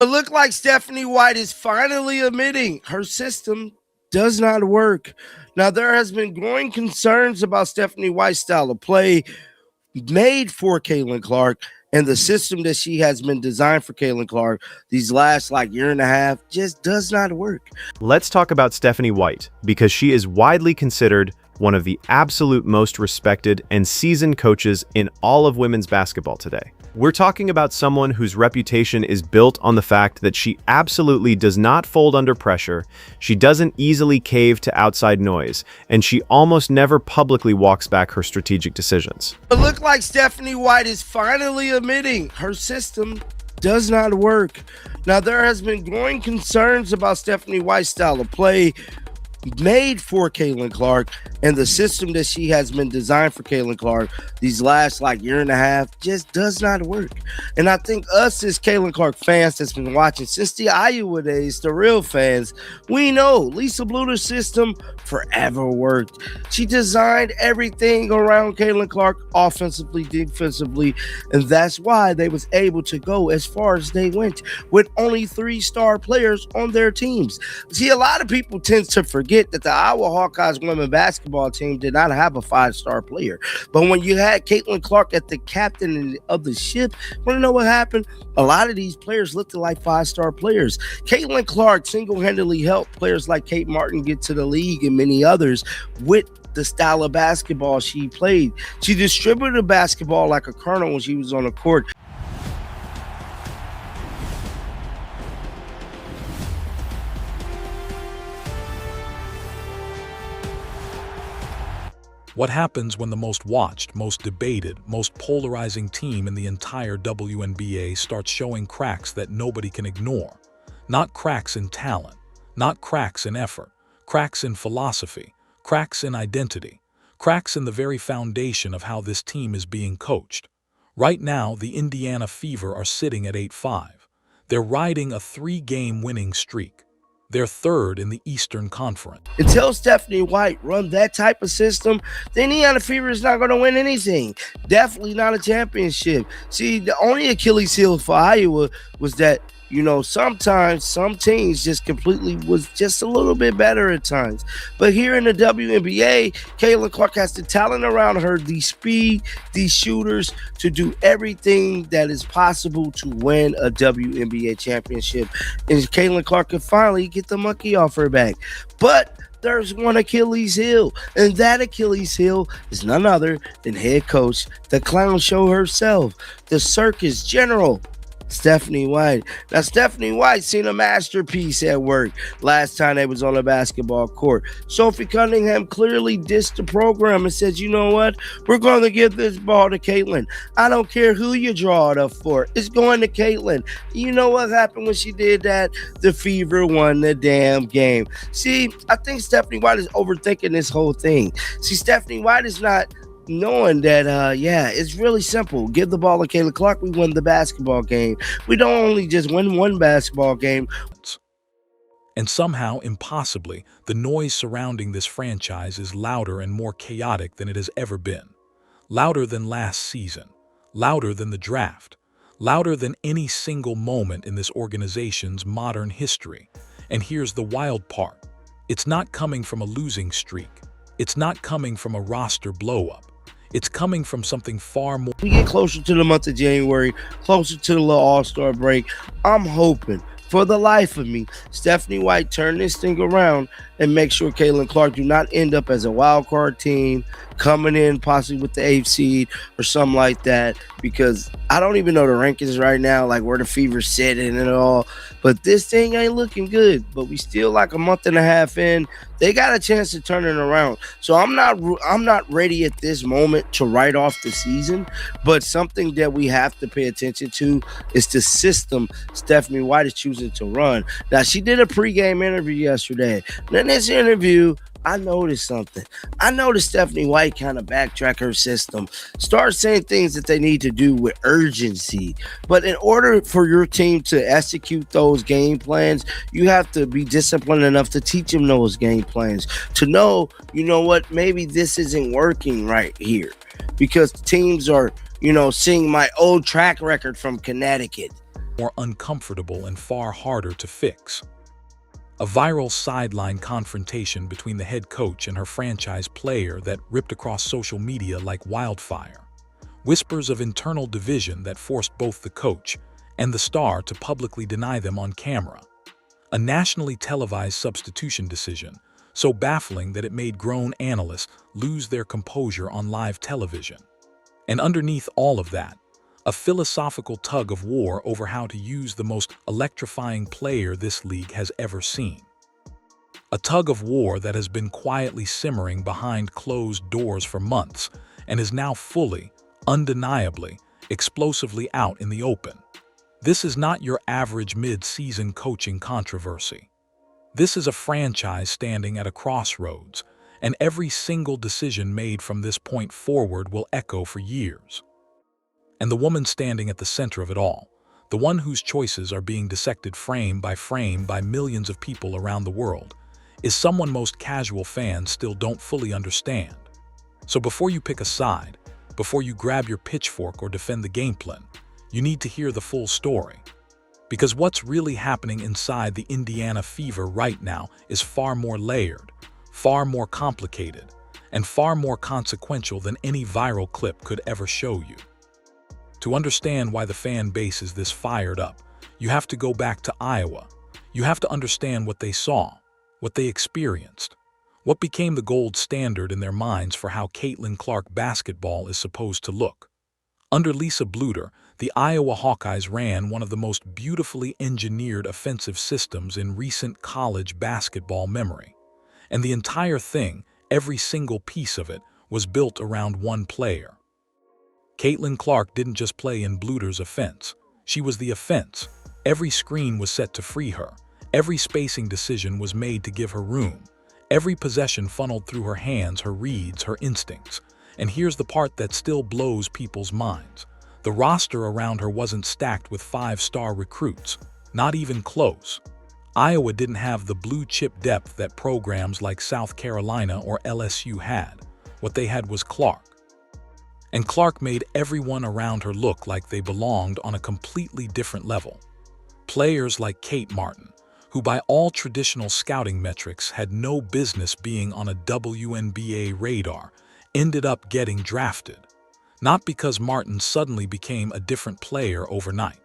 It looked like Stephanie White is finally admitting her system does not work. Now, there has been growing concerns about Stephanie White's style of play made for Caitlin Clark, and the system that she has been designed for Caitlin Clark these last year and a half just does not work. Let's talk about Stephanie White, because she is widely considered one of the absolute most respected and seasoned coaches in all of women's basketball today. We're talking about someone whose reputation is built on the fact that she absolutely does not fold under pressure, she doesn't easily cave to outside noise, and she almost never publicly walks back her strategic decisions. It looked like Stephanie White is finally admitting her system does not work. Now, there has been growing concerns about Stephanie White's style of play made for Caitlin Clark, and the system that she has been designed for Caitlin Clark these last year and a half just does not work. And I think us as Caitlin Clark fans that's been watching since the Iowa days, the real fans, we know Lisa Bluter's system forever worked. She designed everything around Caitlin Clark offensively, defensively, and that's why they was able to go as far as they went with only 3-star players on their teams. See, a lot of people tend to forget that the Iowa Hawkeyes women basketball team did not have a 5-star player. But when you had Caitlin Clark at the captain of the ship, want to know what happened? A lot of these players looked like 5-star players. Caitlin Clark single-handedly helped players like Kate Martin get to the league and many others with the style of basketball she played. She distributed the basketball like a colonel when she was on the court. What happens when the most watched, most debated, most polarizing team in the entire WNBA starts showing cracks that nobody can ignore? Not cracks in talent, not cracks in effort, cracks in philosophy, cracks in identity, cracks in the very foundation of how this team is being coached. Right now, the Indiana Fever are sitting at 8-5. They're riding a 3-game winning streak. They're third in the Eastern Conference. Until Stephanie White run that type of system, the Indiana Fever is not going to win anything. Definitely not a championship. See, the only Achilles heel for Iowa was that, sometimes some teams just completely was just a little bit better at times. But here in the WNBA, Caitlin Clark has the talent around her, the speed, these shooters to do everything that is possible to win a WNBA championship. And Caitlin Clark can finally get the monkey off her back. But there's one Achilles heel, and that Achilles heel is none other than head coach, the clown show herself, the circus general, Stephanie White. Now, Stephanie White seen a masterpiece at work last time they was on the basketball court. Sophie Cunningham clearly dissed the program and said, you know what? We're going to give this ball to Caitlin. I don't care who you draw it up for. It's going to Caitlin. You know what happened when she did that? The Fever won the damn game. See, I think Stephanie White is overthinking this whole thing. See, Stephanie White is not knowing that, it's really simple. Give the ball to Caitlin Clark, we win the basketball game. We don't only just win one basketball game. And somehow, impossibly, the noise surrounding this franchise is louder and more chaotic than it has ever been. Louder than last season. Louder than the draft. Louder than any single moment in this organization's modern history. And here's the wild part. It's not coming from a losing streak. It's not coming from a roster blow-up. It's coming from something far more. We get closer to the month of January, closer to the little All-Star break. I'm hoping, for the life of me, Stephanie White turn this thing around and make sure Caitlin Clark do not end up as a wild card team coming in possibly with the 8th seed or something like that, because I don't even know the rankings right now, like where the Fever's sitting and all, but this thing ain't looking good. But we still a month and a half in. They got a chance to turn it around. So I'm not ready at this moment to write off the season, but something that we have to pay attention to is the system Stephanie White is choosing to run. Now, she did a pregame interview yesterday. And in this interview, I noticed something. I noticed Stephanie White kind of backtrack her system, start saying things that they need to do with urgency. But in order for your team to execute those game plans, you have to be disciplined enough to teach them those game plans, to know, maybe this isn't working right here, because teams are, seeing my old track record from Connecticut. more uncomfortable and far harder to fix. A viral sideline confrontation between the head coach and her franchise player that ripped across social media like wildfire. Whispers of internal division that forced both the coach and the star to publicly deny them on camera. A nationally televised substitution decision, so baffling that it made grown analysts lose their composure on live television. And underneath all of that, a philosophical tug of war over how to use the most electrifying player this league has ever seen. A tug of war that has been quietly simmering behind closed doors for months and is now fully, undeniably, explosively out in the open. This is not your average mid-season coaching controversy. This is a franchise standing at a crossroads, and every single decision made from this point forward will echo for years. And the woman standing at the center of it all, the one whose choices are being dissected frame by millions of people around the world, is someone most casual fans still don't fully understand. So before you pick a side, before you grab your pitchfork or defend the game plan, you need to hear the full story. Because what's really happening inside the Indiana Fever right now is far more layered, far more complicated, and far more consequential than any viral clip could ever show you. To understand why the fan base is this fired up, you have to go back to Iowa. You have to understand what they saw, what they experienced, what became the gold standard in their minds for how Caitlin Clark basketball is supposed to look. Under Lisa Bluter, the Iowa Hawkeyes ran one of the most beautifully engineered offensive systems in recent college basketball memory. And the entire thing, every single piece of it, was built around one player. Caitlin Clark didn't just play in Bluter's offense. She was the offense. Every screen was set to free her. Every spacing decision was made to give her room. Every possession funneled through her hands, her reads, her instincts. And here's the part that still blows people's minds. The roster around her wasn't stacked with five-star recruits. Not even close. Iowa didn't have the blue-chip depth that programs like South Carolina or LSU had. What they had was Clark. And Clark made everyone around her look like they belonged on a completely different level. Players like Kate Martin, who by all traditional scouting metrics had no business being on a WNBA radar, ended up getting drafted. Not because Martin suddenly became a different player overnight,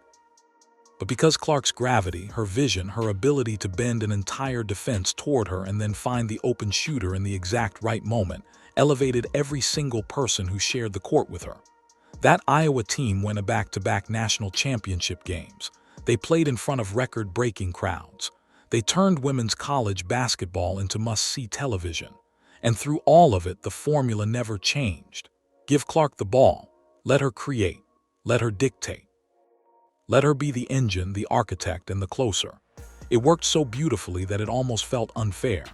but because Clark's gravity, her vision, her ability to bend an entire defense toward her and then find the open shooter in the exact right moment, elevated every single person who shared the court with her. That Iowa team won a back-to-back national championship games. They played in front of record-breaking crowds. They turned women's college basketball into must-see television. And through all of it, the formula never changed. Give Clark the ball. Let her create. Let her dictate. Let her be the engine, the architect, and the closer. It worked so beautifully that it almost felt unfair.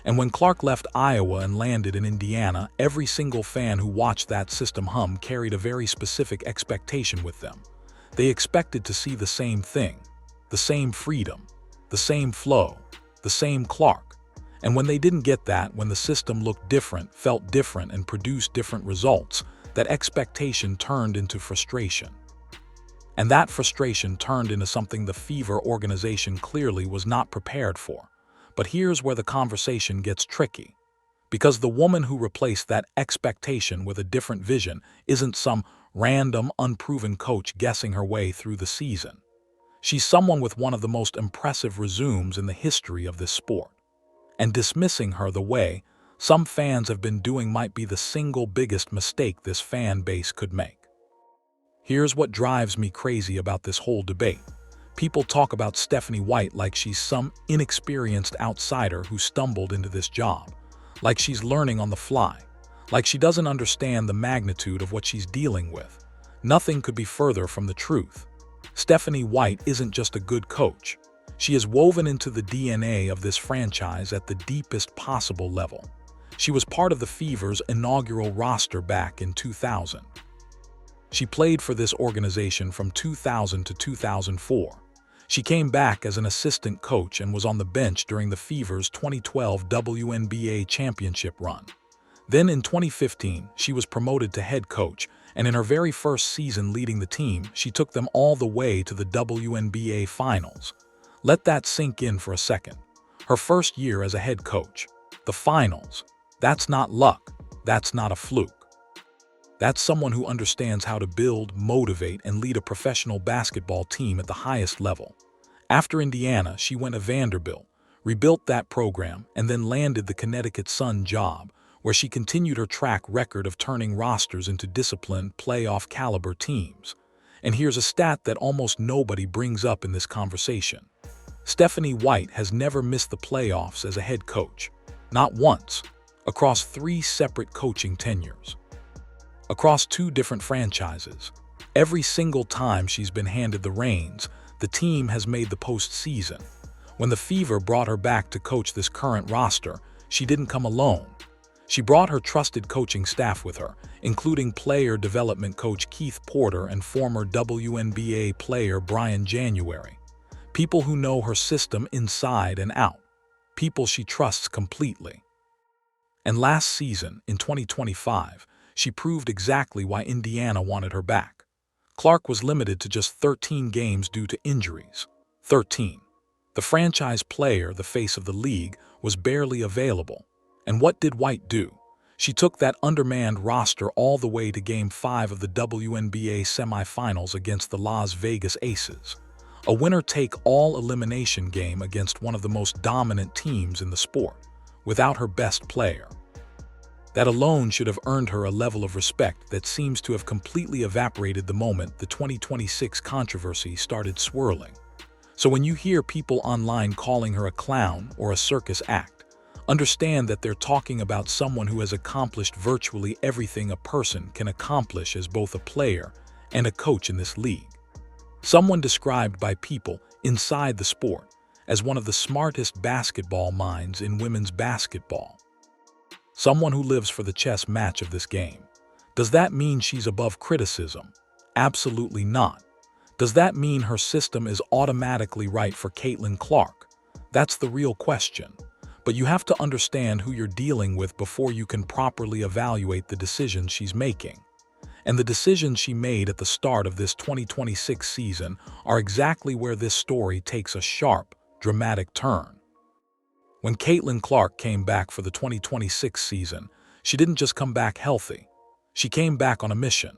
And when Clark left Iowa and landed in Indiana, every single fan who watched that system hum carried a very specific expectation with them. They expected to see the same thing, the same freedom, the same flow, the same Clark. And when they didn't get that, when the system looked different, felt different, and produced different results, that expectation turned into frustration. And that frustration turned into something the Fever organization clearly was not prepared for. But here's where the conversation gets tricky. Because the woman who replaced that expectation with a different vision isn't some random, unproven coach guessing her way through the season. She's someone with one of the most impressive resumes in the history of this sport. And dismissing her the way some fans have been doing might be the single biggest mistake this fan base could make. Here's what drives me crazy about this whole debate. People talk about Stephanie White like she's some inexperienced outsider who stumbled into this job, like she's learning on the fly, like she doesn't understand the magnitude of what she's dealing with. Nothing could be further from the truth. Stephanie White isn't just a good coach. She is woven into the DNA of this franchise at the deepest possible level. She was part of the Fever's inaugural roster back in 2000. She played for this organization from 2000 to 2004. She came back as an assistant coach and was on the bench during the Fever's 2012 WNBA championship run. Then in 2015, she was promoted to head coach, and in her very first season leading the team, she took them all the way to the WNBA Finals. Let that sink in for a second. Her first year as a head coach. The Finals. That's not luck. That's not a fluke. That's someone who understands how to build, motivate, and lead a professional basketball team at the highest level. After Indiana, she went to Vanderbilt, rebuilt that program, and then landed the Connecticut Sun job, where she continued her track record of turning rosters into disciplined, playoff-caliber teams. And here's a stat that almost nobody brings up in this conversation. Stephanie White has never missed the playoffs as a head coach. Not once. Across 3 separate coaching tenures. Across 2 different franchises. Every single time she's been handed the reins, the team has made the postseason. When the Fever brought her back to coach this current roster, she didn't come alone. She brought her trusted coaching staff with her, including player development coach Keith Porter and former WNBA player Brian January. People who know her system inside and out. People she trusts completely. And last season, in 2025, she proved exactly why Indiana wanted her back. Clark was limited to just 13 games due to injuries. 13. The franchise player, the face of the league, was barely available. And what did White do? She took that undermanned roster all the way to Game 5 of the WNBA semifinals against the Las Vegas Aces. A winner-take-all elimination game against one of the most dominant teams in the sport, without her best player. That alone should have earned her a level of respect that seems to have completely evaporated the moment the 2026 controversy started swirling. So when you hear people online calling her a clown or a circus act, understand that they're talking about someone who has accomplished virtually everything a person can accomplish as both a player and a coach in this league. Someone described by people inside the sport as one of the smartest basketball minds in women's basketball. Someone who lives for the chess match of this game. Does that mean she's above criticism? Absolutely not. Does that mean her system is automatically right for Caitlin Clark? That's the real question. But you have to understand who you're dealing with before you can properly evaluate the decisions she's making. And the decisions she made at the start of this 2026 season are exactly where this story takes a sharp, dramatic turn. When Caitlin Clark came back for the 2026 season, she didn't just come back healthy. She came back on a mission.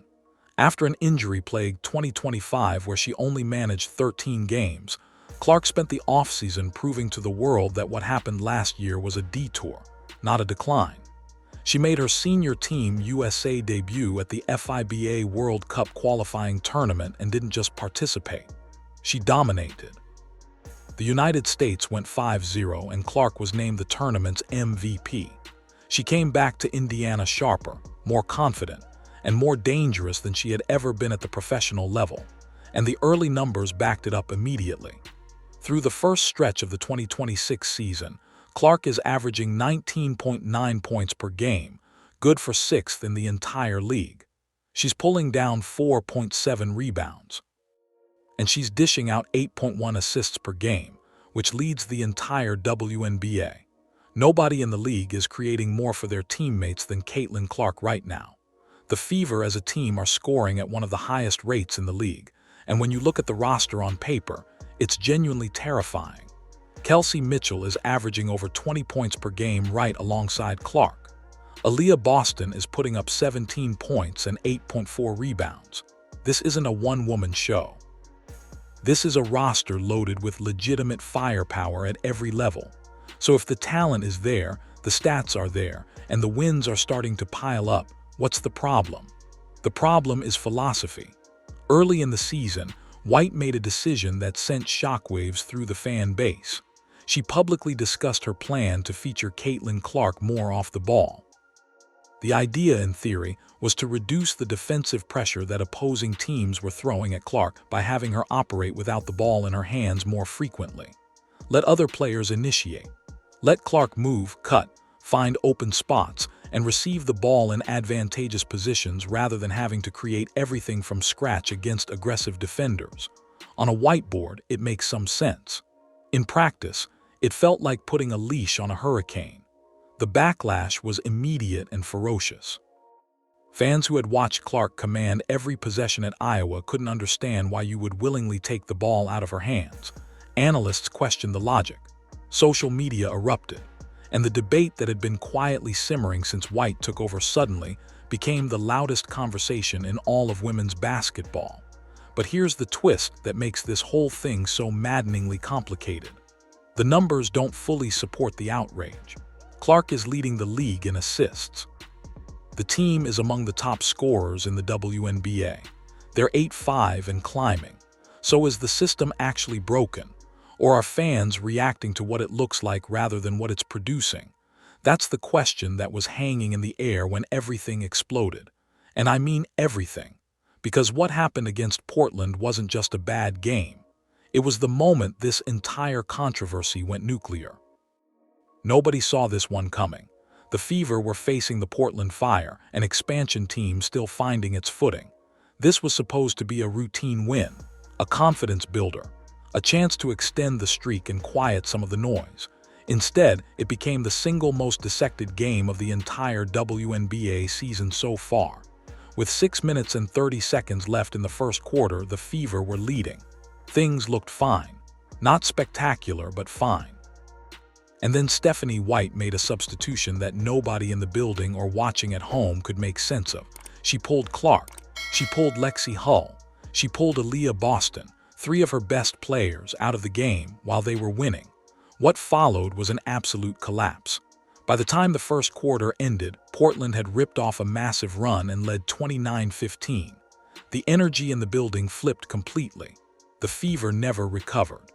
After an injury-plagued 2025 where she only managed 13 games, Clark spent the offseason proving to the world that what happened last year was a detour, not a decline. She made her senior team USA debut at the FIBA World Cup qualifying tournament and didn't just participate. She dominated. The United States went 5-0 and Clark was named the tournament's MVP. She came back to Indiana sharper, more confident, and more dangerous than she had ever been at the professional level, and the early numbers backed it up immediately. Through the first stretch of the 2026 season, Clark is averaging 19.9 points per game, good for 6th in the entire league. She's pulling down 4.7 rebounds. And she's dishing out 8.1 assists per game, which leads the entire WNBA. Nobody in the league is creating more for their teammates than Caitlin Clark right now. The Fever as a team are scoring at one of the highest rates in the league, and when you look at the roster on paper, it's genuinely terrifying. Kelsey Mitchell is averaging over 20 points per game right alongside Clark. Aaliyah Boston is putting up 17 points and 8.4 rebounds. This isn't a one-woman show. This is a roster loaded with legitimate firepower at every level. So if the talent is there, the stats are there, and the wins are starting to pile up, what's the problem? The problem is philosophy. Early in the season, White made a decision that sent shockwaves through the fan base. She publicly discussed her plan to feature Caitlin Clark more off the ball. The idea, in theory, was to reduce the defensive pressure that opposing teams were throwing at Clark by having her operate without the ball in her hands more frequently. Let other players initiate. Let Clark move, cut, find open spots, and receive the ball in advantageous positions rather than having to create everything from scratch against aggressive defenders. On a whiteboard, it makes some sense. In practice, it felt like putting a leash on a hurricane. The backlash was immediate and ferocious. Fans who had watched Clark command every possession at Iowa couldn't understand why you would willingly take the ball out of her hands. Analysts questioned the logic. Social media erupted, and the debate that had been quietly simmering since White took over suddenly became the loudest conversation in all of women's basketball. But here's the twist that makes this whole thing so maddeningly complicated. The numbers don't fully support the outrage. Clark is leading the league in assists. The team is among the top scorers in the WNBA. They're 8-5 and climbing. So is the system actually broken? Or are fans reacting to what it looks like rather than what it's producing? That's the question that was hanging in the air when everything exploded. And I mean everything. Because what happened against Portland wasn't just a bad game. It was the moment this entire controversy went nuclear. Nobody saw this one coming. The Fever were facing the Portland Fire, an expansion team still finding its footing. This was supposed to be a routine win, a confidence builder, a chance to extend the streak and quiet some of the noise. Instead, it became the single most dissected game of the entire WNBA season so far. With 6 minutes and 30 seconds left in the first quarter, the Fever were leading. Things looked fine. Not spectacular, but fine. And then Stephanie White made a substitution that nobody in the building or watching at home could make sense of. She pulled Clark. She pulled Lexi Hull. She pulled Aaliyah Boston, 3 of her best players, out of the game while they were winning. What followed was an absolute collapse. By the time the first quarter ended, Portland had ripped off a massive run and led 29-15. The energy in the building flipped completely. The Fever never recovered.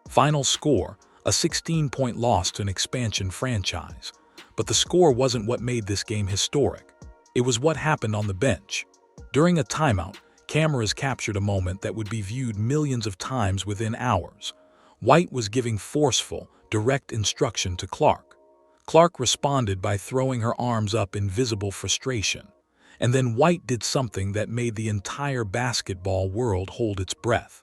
Final score: a 16-point loss to an expansion franchise. But the score wasn't what made this game historic. It was what happened on the bench. During a timeout, cameras captured a moment that would be viewed millions of times within hours. White was giving forceful, direct instruction to Clark. Clark responded by throwing her arms up in visible frustration. And then White did something that made the entire basketball world hold its breath.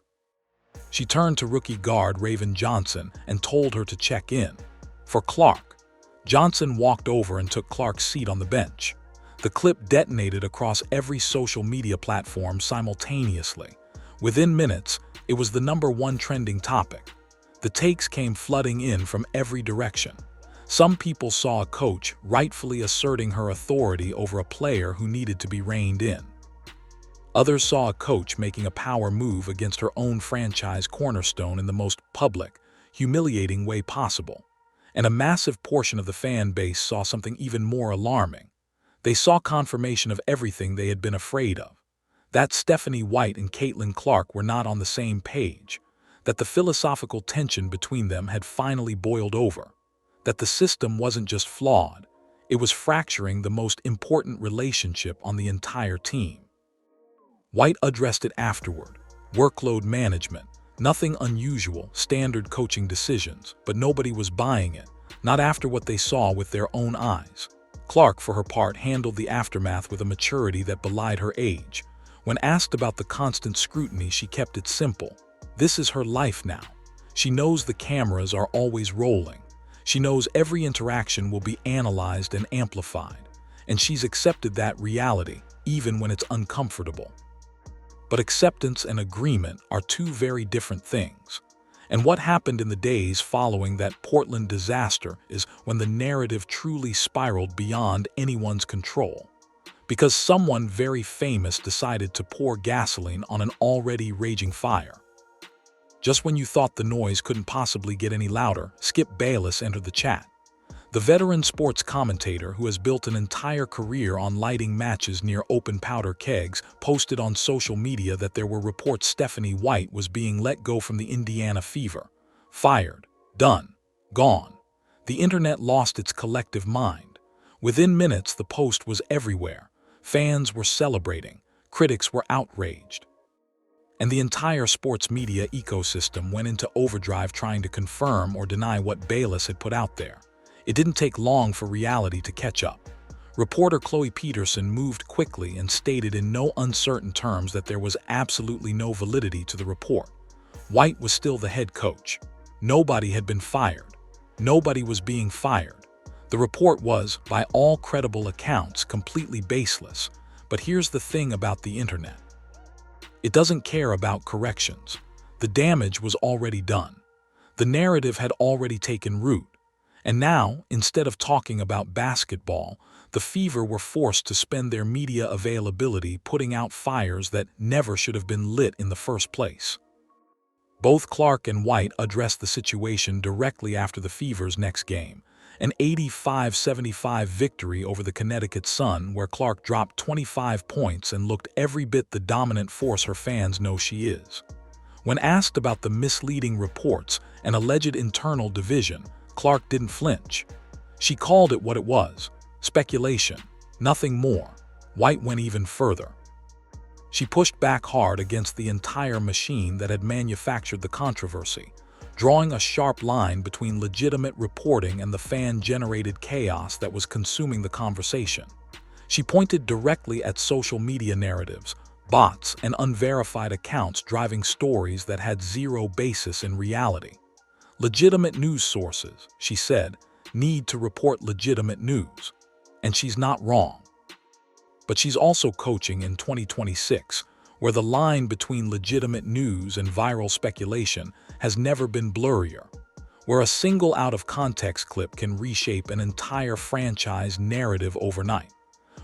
She turned to rookie guard Raven Johnson and told her to check in. For Clark, Johnson walked over and took Clark's seat on the bench. The clip detonated across every social media platform simultaneously. Within minutes, it was the #1 trending topic. The takes came flooding in from every direction. Some people saw a coach rightfully asserting her authority over a player who needed to be reined in. Others saw a coach making a power move against her own franchise cornerstone in the most public, humiliating way possible. And a massive portion of the fan base saw something even more alarming. They saw confirmation of everything they had been afraid of. That Stephanie White and Caitlin Clark were not on the same page. That the philosophical tension between them had finally boiled over. That the system wasn't just flawed, it was fracturing the most important relationship on the entire team. White addressed it afterward. Workload management. Nothing unusual, standard coaching decisions, but nobody was buying it, not after what they saw with their own eyes. Clark, for her part, handled the aftermath with a maturity that belied her age. When asked about the constant scrutiny, she kept it simple. This is her life now. She knows the cameras are always rolling. She knows every interaction will be analyzed and amplified. And she's accepted that reality, even when it's uncomfortable. But acceptance and agreement are two very different things. And what happened in the days following that Portland disaster is when the narrative truly spiraled beyond anyone's control. Because someone very famous decided to pour gasoline on an already raging fire. Just when you thought the noise couldn't possibly get any louder, Skip Bayless entered the chat. The veteran sports commentator who has built an entire career on lighting matches near open powder kegs posted on social media that there were reports Stephanie White was being let go from the Indiana Fever. Fired. Done. Gone. The internet lost its collective mind. Within minutes, the post was everywhere. Fans were celebrating. Critics were outraged. And the entire sports media ecosystem went into overdrive trying to confirm or deny what Bayless had put out there. It didn't take long for reality to catch up. Reporter Chloe Peterson moved quickly and stated in no uncertain terms that there was absolutely no validity to the report. White was still the head coach. Nobody had been fired. Nobody was being fired. The report was, by all credible accounts, completely baseless. But here's the thing about the internet. It doesn't care about corrections. The damage was already done. The narrative had already taken root. And now, instead of talking about basketball, the Fever were forced to spend their media availability putting out fires that never should have been lit in the first place. Both Clark and White addressed the situation directly after the Fever's next game, an 85-75 victory over the Connecticut Sun, where Clark dropped 25 points and looked every bit the dominant force her fans know she is. When asked about the misleading reports and alleged internal division, Clark didn't flinch. She called it what it was: speculation, nothing more. White went even further. She pushed back hard against the entire machine that had manufactured the controversy, drawing a sharp line between legitimate reporting and the fan-generated chaos that was consuming the conversation. She pointed directly at social media narratives, bots, and unverified accounts driving stories that had zero basis in reality. Legitimate news sources, she said, need to report legitimate news. And she's not wrong. But she's also coaching in 2026, where the line between legitimate news and viral speculation has never been blurrier, where a single out-of-context clip can reshape an entire franchise narrative overnight,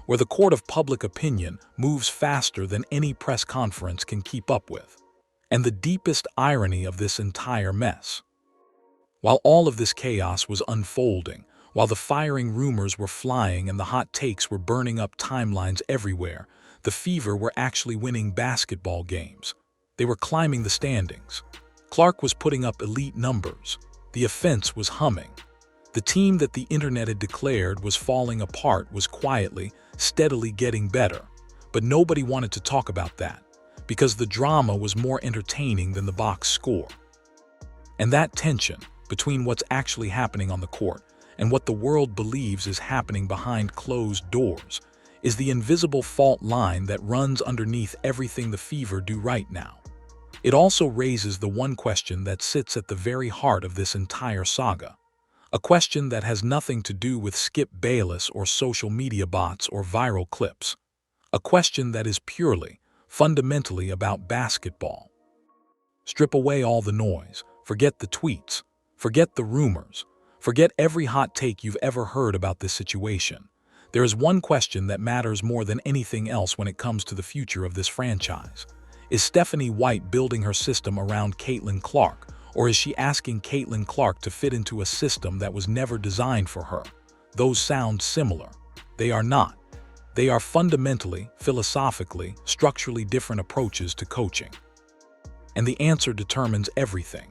where the court of public opinion moves faster than any press conference can keep up with. And the deepest irony of this entire mess: while all of this chaos was unfolding, while the firing rumors were flying and the hot takes were burning up timelines everywhere, the Fever were actually winning basketball games. They were climbing the standings. Clark was putting up elite numbers. The offense was humming. The team that the internet had declared was falling apart was quietly, steadily getting better. But nobody wanted to talk about that, because the drama was more entertaining than the box score. And that tension between what's actually happening on the court and what the world believes is happening behind closed doors is the invisible fault line that runs underneath everything the Fever do right now. It also raises the one question that sits at the very heart of this entire saga. A question that has nothing to do with Skip Bayless or social media bots or viral clips. A question that is purely, fundamentally about basketball. Strip away all the noise, forget the tweets, forget the rumors, forget every hot take you've ever heard about this situation. There is one question that matters more than anything else when it comes to the future of this franchise. Is Stephanie White building her system around Caitlin Clark, or is she asking Caitlin Clark to fit into a system that was never designed for her? Those sound similar. They are not. They are fundamentally, philosophically, structurally different approaches to coaching. And the answer determines everything.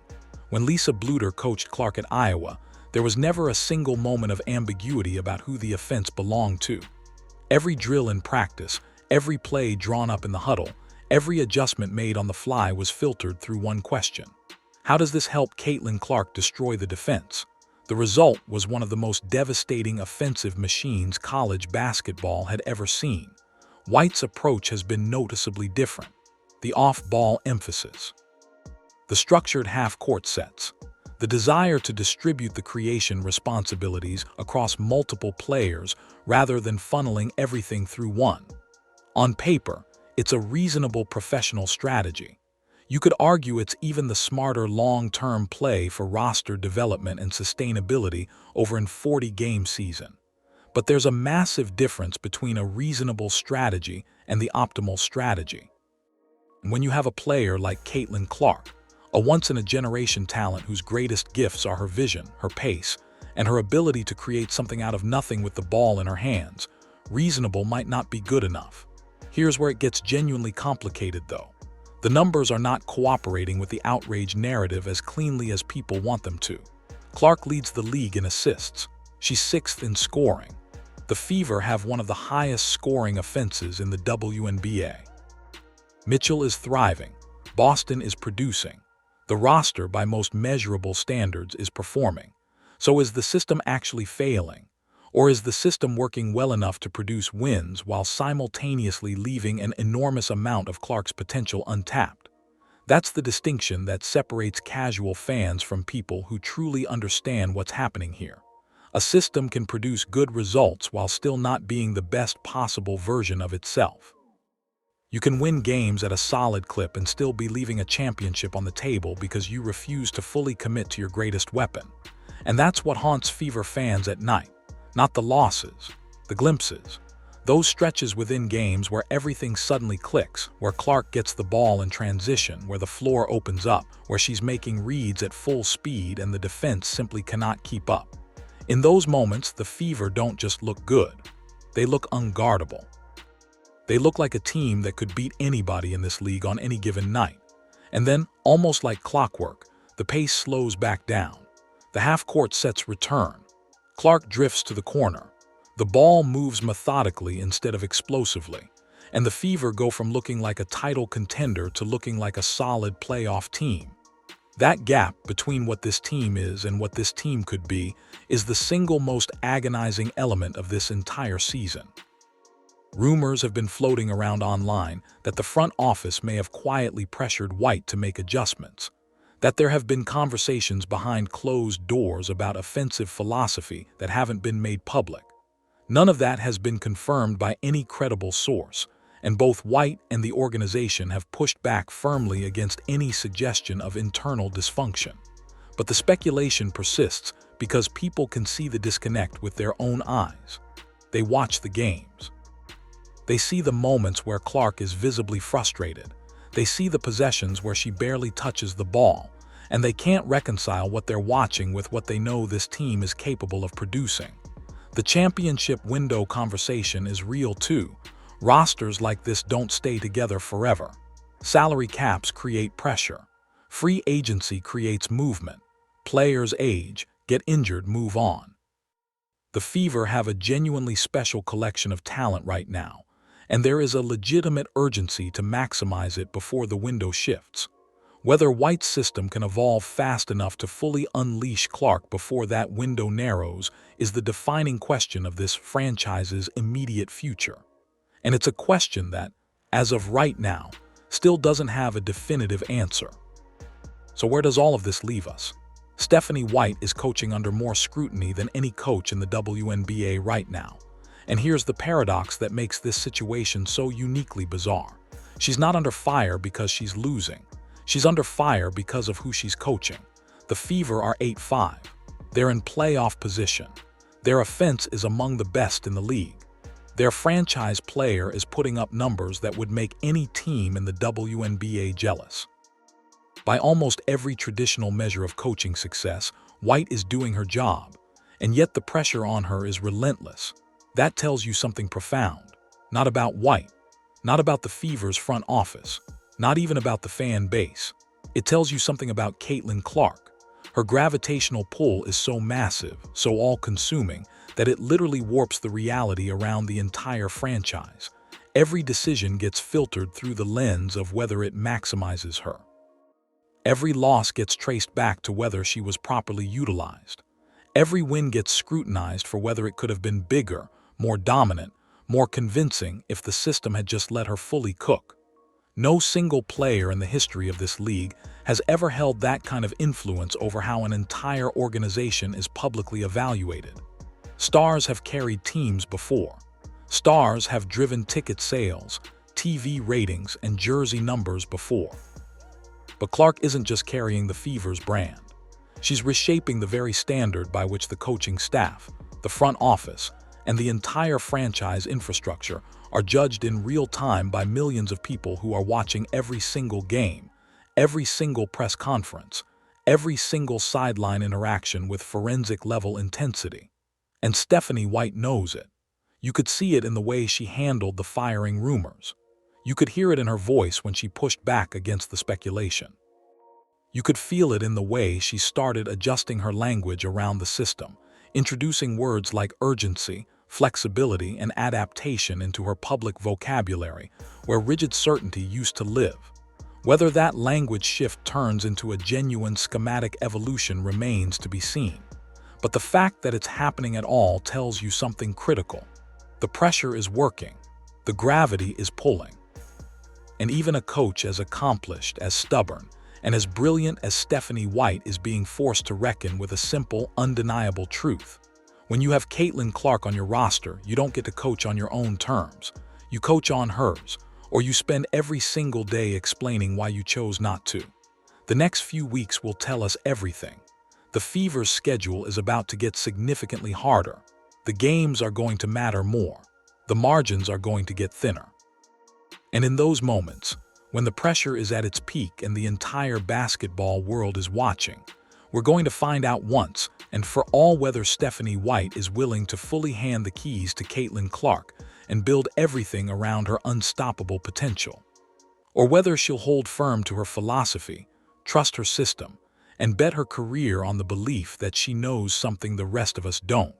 When Lisa Bluder coached Clark at Iowa, there was never a single moment of ambiguity about who the offense belonged to. Every drill in practice, every play drawn up in the huddle, every adjustment made on the fly was filtered through one question: how does this help Caitlin Clark destroy the defense? The result was one of the most devastating offensive machines college basketball had ever seen. White's approach has been noticeably different. The off-ball emphasis, the structured half-court sets, the desire to distribute the creation responsibilities across multiple players rather than funneling everything through one. On paper, it's a reasonable professional strategy. You could argue it's even the smarter long-term play for roster development and sustainability over a 40-game season. But there's a massive difference between a reasonable strategy and the optimal strategy. When you have a player like Caitlin Clark, a once-in-a-generation talent whose greatest gifts are her vision, her pace, and her ability to create something out of nothing with the ball in her hands, reasonable might not be good enough. Here's where it gets genuinely complicated, though. The numbers are not cooperating with the outrage narrative as cleanly as people want them to. Clark leads the league in assists. She's 6th in scoring. The Fever have one of the highest scoring offenses in the WNBA. Mitchell is thriving. Boston is producing. The roster, by most measurable standards, is performing. So is the system actually failing? Or is the system working well enough to produce wins while simultaneously leaving an enormous amount of Clark's potential untapped? That's the distinction that separates casual fans from people who truly understand what's happening here. A system can produce good results while still not being the best possible version of itself. You can win games at a solid clip and still be leaving a championship on the table because you refuse to fully commit to your greatest weapon. And that's what haunts Fever fans at night. Not the losses, the glimpses. Those stretches within games where everything suddenly clicks, where Clark gets the ball in transition, where the floor opens up, where she's making reads at full speed and the defense simply cannot keep up. In those moments, the Fever don't just look good. They look unguardable. They look like a team that could beat anybody in this league on any given night. And then, almost like clockwork, the pace slows back down. The half-court sets return. Clark drifts to the corner. The ball moves methodically instead of explosively, and the Fever go from looking like a title contender to looking like a solid playoff team. That gap between what this team is and what this team could be is the single most agonizing element of this entire season. Rumors have been floating around online that the front office may have quietly pressured White to make adjustments, that there have been conversations behind closed doors about offensive philosophy that haven't been made public. None of that has been confirmed by any credible source, and both White and the organization have pushed back firmly against any suggestion of internal dysfunction. But the speculation persists because people can see the disconnect with their own eyes. They watch the games. They see the moments where Clark is visibly frustrated. They see the possessions where she barely touches the ball, and they can't reconcile what they're watching with what they know this team is capable of producing. The championship window conversation is real too. Rosters like this don't stay together forever. Salary caps create pressure. Free agency creates movement. Players age, get injured, move on. The Fever have a genuinely special collection of talent right now, and there is a legitimate urgency to maximize it before the window shifts. Whether White's system can evolve fast enough to fully unleash Clark before that window narrows is the defining question of this franchise's immediate future. And it's a question that, as of right now, still doesn't have a definitive answer. So where does all of this leave us? Stephanie White is coaching under more scrutiny than any coach in the WNBA right now. And here's the paradox that makes this situation so uniquely bizarre. She's not under fire because she's losing. She's under fire because of who she's coaching. The Fever are 8-5. They're in playoff position. Their offense is among the best in the league. Their franchise player is putting up numbers that would make any team in the WNBA jealous. By almost every traditional measure of coaching success, White is doing her job, and yet the pressure on her is relentless. That tells you something profound. Not about White, not about the Fever's front office, not even about the fan base. It tells you something about Caitlin Clark. Her gravitational pull is so massive, so all-consuming, that it literally warps the reality around the entire franchise. Every decision gets filtered through the lens of whether it maximizes her. Every loss gets traced back to whether she was properly utilized. Every win gets scrutinized for whether it could have been bigger, more dominant, more convincing if the system had just let her fully cook. No single player in the history of this league has ever held that kind of influence over how an entire organization is publicly evaluated. Stars have carried teams before. Stars have driven ticket sales, TV ratings, and jersey numbers before. But Clark isn't just carrying the Fever's brand. She's reshaping the very standard by which the coaching staff, the front office, and the entire franchise infrastructure are judged in real time by millions of people who are watching every single game, every single press conference, every single sideline interaction with forensic-level intensity. And Stephanie White knows it. You could see it in the way she handled the firing rumors. You could hear it in her voice when she pushed back against the speculation. You could feel it in the way she started adjusting her language around the system, introducing words like urgency, flexibility, and adaptation into her public vocabulary, where rigid certainty used to live. Whether that language shift turns into a genuine schematic evolution remains to be seen. But the fact that it's happening at all tells you something critical. The pressure is working. The gravity is pulling. And even a coach as accomplished, as stubborn, and as brilliant as Stephanie White is being forced to reckon with a simple, undeniable truth. When you have Caitlin Clark on your roster, you don't get to coach on your own terms. You coach on hers, or you spend every single day explaining why you chose not to. The next few weeks will tell us everything. The Fever's schedule is about to get significantly harder. The games are going to matter more. The margins are going to get thinner. And in those moments, when the pressure is at its peak and the entire basketball world is watching, we're going to find out once and for all whether Stephanie White is willing to fully hand the keys to Caitlin Clark and build everything around her unstoppable potential, or whether she'll hold firm to her philosophy, trust her system, and bet her career on the belief that she knows something the rest of us don't.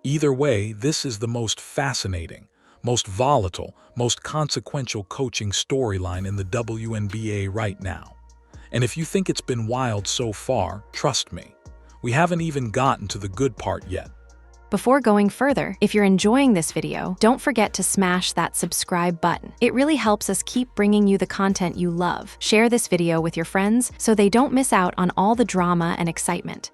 Either way, this is the most fascinating, most volatile, most consequential coaching storyline in the WNBA right now. And if you think it's been wild so far, trust me, we haven't even gotten to the good part yet. Before going further, if you're enjoying this video, don't forget to smash that subscribe button. It really helps us keep bringing you the content you love. Share this video with your friends so they don't miss out on all the drama and excitement.